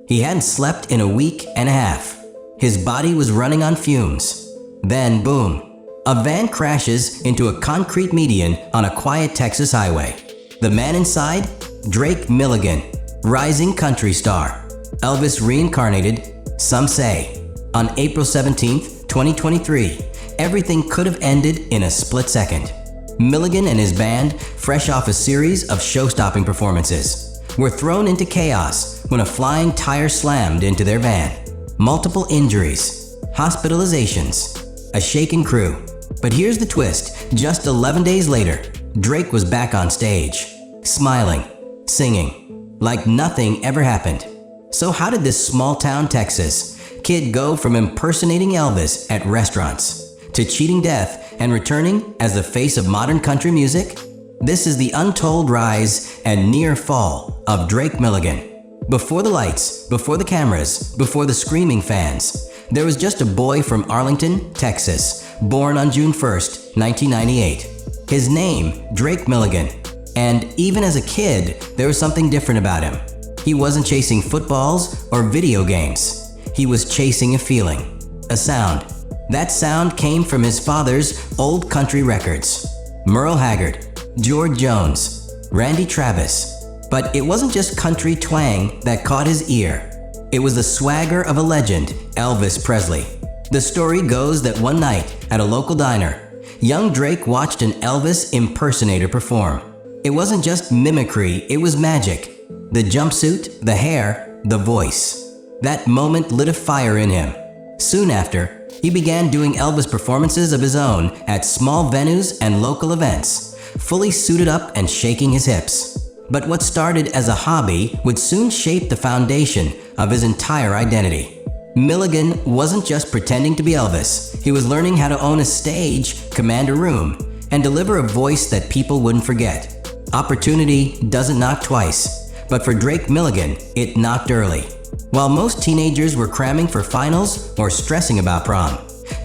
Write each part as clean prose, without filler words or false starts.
He hadn't slept in a week and a half. His body was running on fumes. Then, boom, a van crashes into a concrete median on a quiet Texas highway. The man inside? Drake Milligan, rising country star. Elvis reincarnated, some say. On April 17th, 2023, everything could have ended in a split second. Milligan and his band, fresh off a series of show-stopping performances, were thrown into chaos when a flying tire slammed into their van. Multiple injuries, hospitalizations, a shaken crew. But here's the twist. Just 11 days later, Drake was back on stage, smiling, singing, like nothing ever happened. So how did this small-town Texas kid go from impersonating Elvis at restaurants to cheating death and returning as the face of modern country music? This is the untold rise and near fall of Drake Milligan. Before the lights, before the cameras, before the screaming fans, there was just a boy from Arlington, Texas, born on June 1st, 1998. His name, Drake Milligan. And even as a kid, there was something different about him. He wasn't chasing footballs or video games. He was chasing a feeling, a sound. That sound came from his father's old country records. Merle Haggard, George Jones, Randy Travis. But it wasn't just country twang that caught his ear. It was the swagger of a legend, Elvis Presley. The story goes that one night at a local diner, young Drake watched an Elvis impersonator perform. It wasn't just mimicry, it was magic. The jumpsuit, the hair, the voice. That moment lit a fire in him. Soon after, he began doing Elvis performances of his own at small venues and local events, fully suited up and shaking his hips. But what started as a hobby would soon shape the foundation of his entire identity. Milligan wasn't just pretending to be Elvis. He was learning how to own a stage, command a room, and deliver a voice that people wouldn't forget. Opportunity doesn't knock twice, but for Drake Milligan, it knocked early. While most teenagers were cramming for finals or stressing about prom,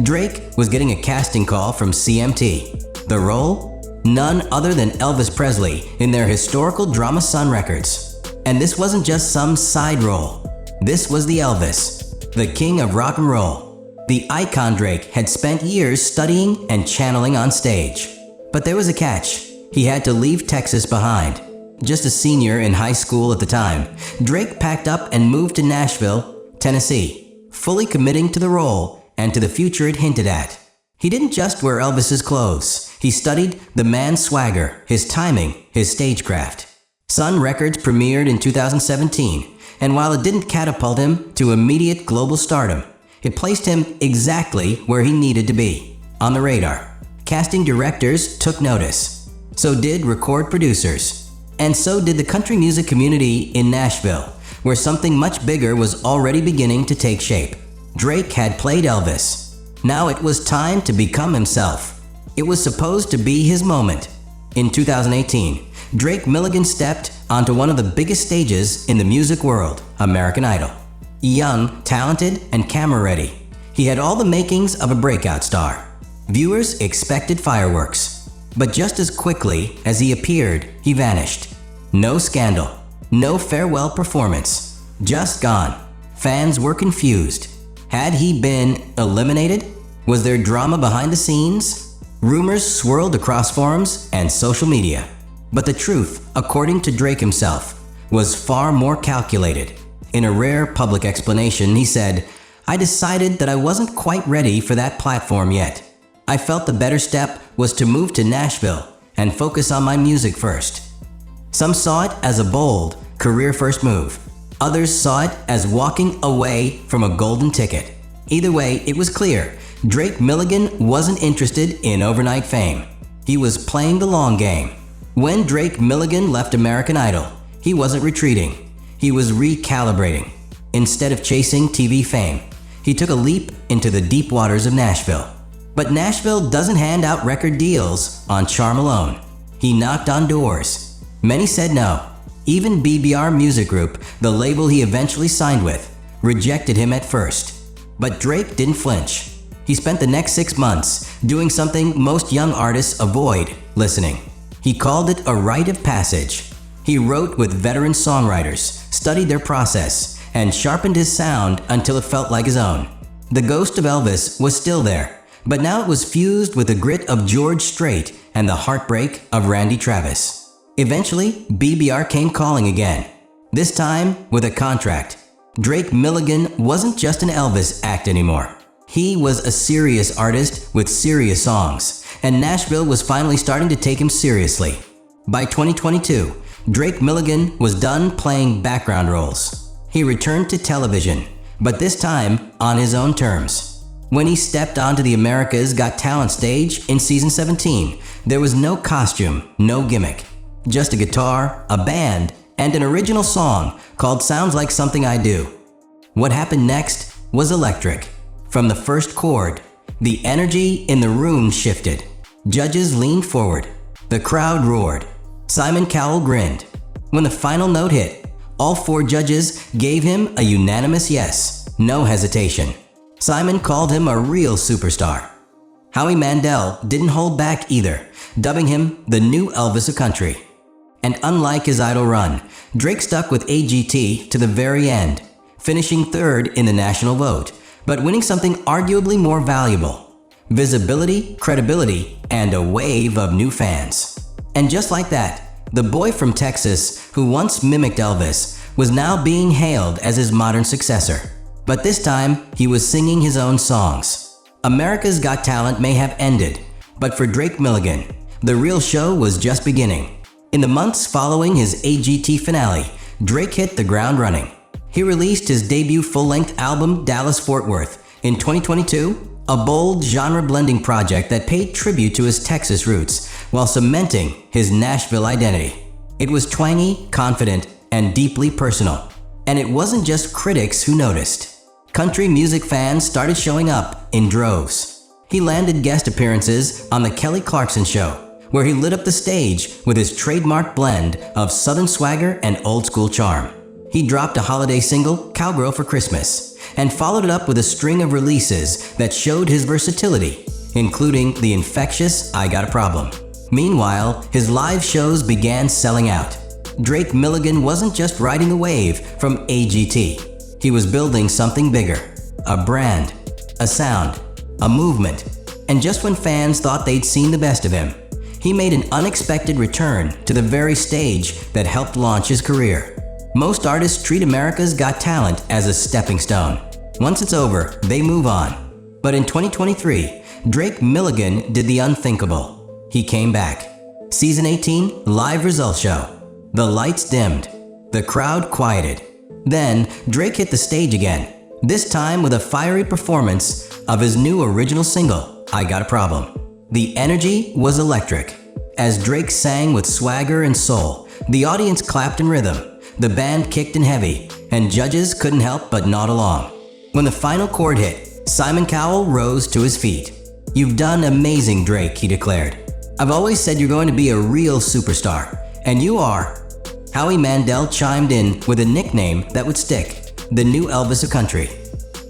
Drake was getting a casting call from CMT. The role? None other than Elvis Presley in their historical drama Sun records. And this wasn't just some side role. This was the Elvis, the king of rock and roll. The icon Drake had spent years studying and channeling on stage. But there was a catch. He had to leave Texas behind. Just a senior in high school at the time, Drake packed up and moved to Nashville, Tennessee, fully committing to the role and to the future it hinted at. He didn't just wear Elvis's clothes. He studied the man's swagger, his timing, his stagecraft. Sun Records premiered in 2017, and while it didn't catapult him to immediate global stardom, it placed him exactly where he needed to be, on the radar. Casting directors took notice. So did record producers. And so did the country music community in Nashville, where something much bigger was already beginning to take shape. Drake had played Elvis. Now it was time to become himself. It was supposed to be his moment. In 2018, Drake Milligan stepped onto one of the biggest stages in the music world, American Idol. Young, talented, and camera-ready, he had all the makings of a breakout star. Viewers expected fireworks. But just as quickly as he appeared, he vanished. No scandal, no farewell performance, just gone. Fans were confused. Had he been eliminated? Was there drama behind the scenes? Rumors swirled across forums and social media. But the truth, according to Drake himself, was far more calculated. In a rare public explanation, he said, "I decided that I wasn't quite ready for that platform yet. I felt the better step was to move to Nashville and focus on my music first." Some saw it as a bold, career-first move. Others saw it as walking away from a golden ticket. Either way, it was clear Drake Milligan wasn't interested in overnight fame. He was playing the long game. When Drake Milligan left American Idol, he wasn't retreating. He was recalibrating. Instead of chasing TV fame, he took a leap into the deep waters of Nashville. But Nashville doesn't hand out record deals on charm alone. He knocked on doors. Many said no. Even BBR Music Group, the label he eventually signed with, rejected him at first. But Drake didn't flinch. He spent the next 6 months doing something most young artists avoid: listening. He called it a rite of passage. He wrote with veteran songwriters, studied their process, and sharpened his sound until it felt like his own. The ghost of Elvis was still there, but now it was fused with the grit of George Strait and the heartbreak of Randy Travis. Eventually, BBR came calling again, this time with a contract. Drake Milligan wasn't just an Elvis act anymore. He was a serious artist with serious songs, and Nashville was finally starting to take him seriously. By 2022, Drake Milligan was done playing background roles. He returned to television, but this time on his own terms. When he stepped onto the America's Got Talent stage in season 17, there was no costume, no gimmick. Just a guitar, a band, and an original song called Sounds Like Something I Do. What happened next was electric. From the first chord, the energy in the room shifted. Judges leaned forward. The crowd roared. Simon Cowell grinned. When the final note hit, all 4 judges gave him a unanimous yes, no hesitation. Simon called him a real superstar. Howie Mandel didn't hold back either, dubbing him the new Elvis of Country. And unlike his idol run, Drake stuck with AGT to the very end, finishing 3rd in the national vote, but winning something arguably more valuable: visibility, credibility, and a wave of new fans. And just like that, the boy from Texas who once mimicked Elvis was now being hailed as his modern successor. But this time, he was singing his own songs. America's Got Talent may have ended, but for Drake Milligan, the real show was just beginning. In the months following his AGT finale, Drake hit the ground running. He released his debut full-length album, Dallas-Fort Worth, in 2022, a bold genre-blending project that paid tribute to his Texas roots while cementing his Nashville identity. It was twangy, confident, and deeply personal. And it wasn't just critics who noticed. Country music fans started showing up in droves. He landed guest appearances on The Kelly Clarkson Show, where he lit up the stage with his trademark blend of Southern swagger and old-school charm. He dropped a holiday single, Cowgirl for Christmas, and followed it up with a string of releases that showed his versatility, including the infectious I Got a Problem. Meanwhile, his live shows began selling out. Drake Milligan wasn't just riding the wave from AGT. He was building something bigger: a brand, a sound, a movement. And just when fans thought they'd seen the best of him, he made an unexpected return to the very stage that helped launch his career. Most artists treat America's Got Talent as a stepping stone. Once it's over, they move on. But in 2023, Drake Milligan did the unthinkable. He came back. Season 18, live results show. The lights dimmed. The crowd quieted. Then, Drake hit the stage again, this time with a fiery performance of his new original single, I Got a Problem. The energy was electric. As Drake sang with swagger and soul, the audience clapped in rhythm, the band kicked in heavy, and judges couldn't help but nod along. When the final chord hit, Simon Cowell rose to his feet. "You've done amazing, Drake," he declared. "I've always said you're going to be a real superstar, and you are." Howie Mandel chimed in with a nickname that would stick: the new Elvis of Country.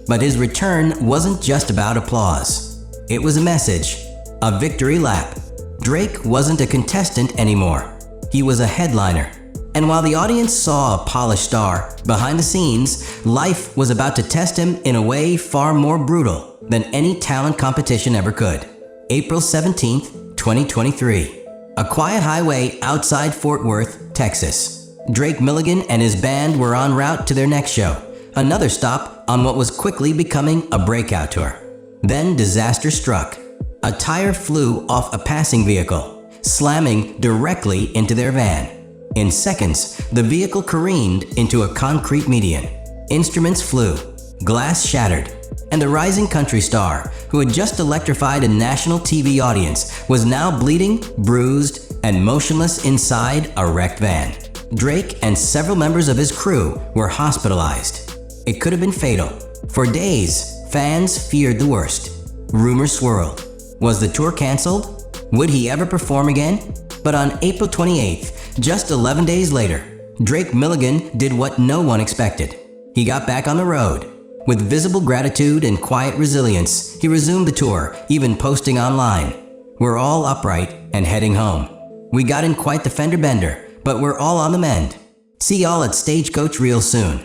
But his return wasn't just about applause. It was a message. A victory lap. Drake wasn't a contestant anymore. He was a headliner. And while the audience saw a polished star, behind the scenes, life was about to test him in a way far more brutal than any talent competition ever could. April 17th, 2023. A quiet highway outside Fort Worth, Texas. Drake Milligan and his band were en route to their next show, another stop on what was quickly becoming a breakout tour. Then disaster struck. A tire flew off a passing vehicle, slamming directly into their van. In seconds, the vehicle careened into a concrete median. Instruments flew, glass shattered, and the rising country star, who had just electrified a national TV audience, was now bleeding, bruised, and motionless inside a wrecked van. Drake and several members of his crew were hospitalized. It could have been fatal. For days, fans feared the worst. Rumors swirled. Was the tour canceled? Would he ever perform again? But on April 28th, just 11 days later, Drake Milligan did what no one expected. He got back on the road. With visible gratitude and quiet resilience, he resumed the tour, even posting online. "We're all upright and heading home. We got in quite the fender bender, but we're all on the mend. See y'all at Stagecoach real soon."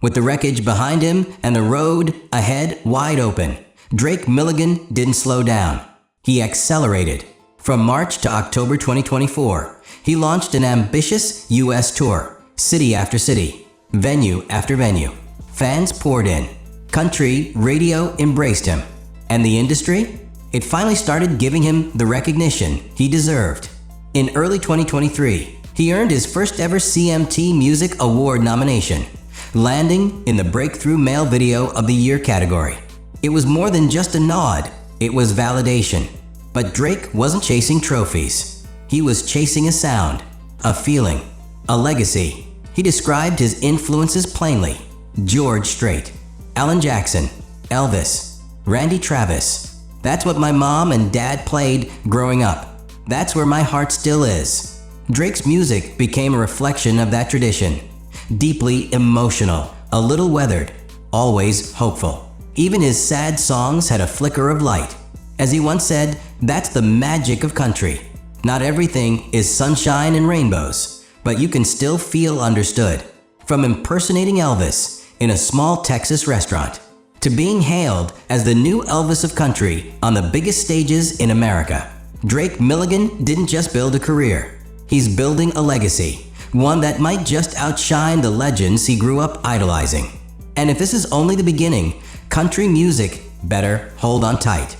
With the wreckage behind him and the road ahead wide open, Drake Milligan didn't slow down. He accelerated. From March to October 2024, he launched an ambitious U.S. tour, city after city, venue after venue. Fans poured in. Country radio embraced him. And the industry? It finally started giving him the recognition he deserved. In early 2023, he earned his first ever CMT Music Award nomination, landing in the Breakthrough Male Video of the Year category. It was more than just a nod, it was validation. But Drake wasn't chasing trophies. He was chasing a sound, a feeling, a legacy. He described his influences plainly. George Strait, Alan Jackson, Elvis, Randy Travis. That's what my mom and dad played growing up. That's where my heart still is. Drake's music became a reflection of that tradition. Deeply emotional, a little weathered, always hopeful. Even his sad songs had a flicker of light. As he once said, that's the magic of country. Not everything is sunshine and rainbows, but you can still feel understood. From impersonating Elvis in a small Texas restaurant, to being hailed as the new Elvis of Country on the biggest stages in America, Drake Milligan didn't just build a career. He's building a legacy, one that might just outshine the legends he grew up idolizing. And if this is only the beginning, country music better hold on tight.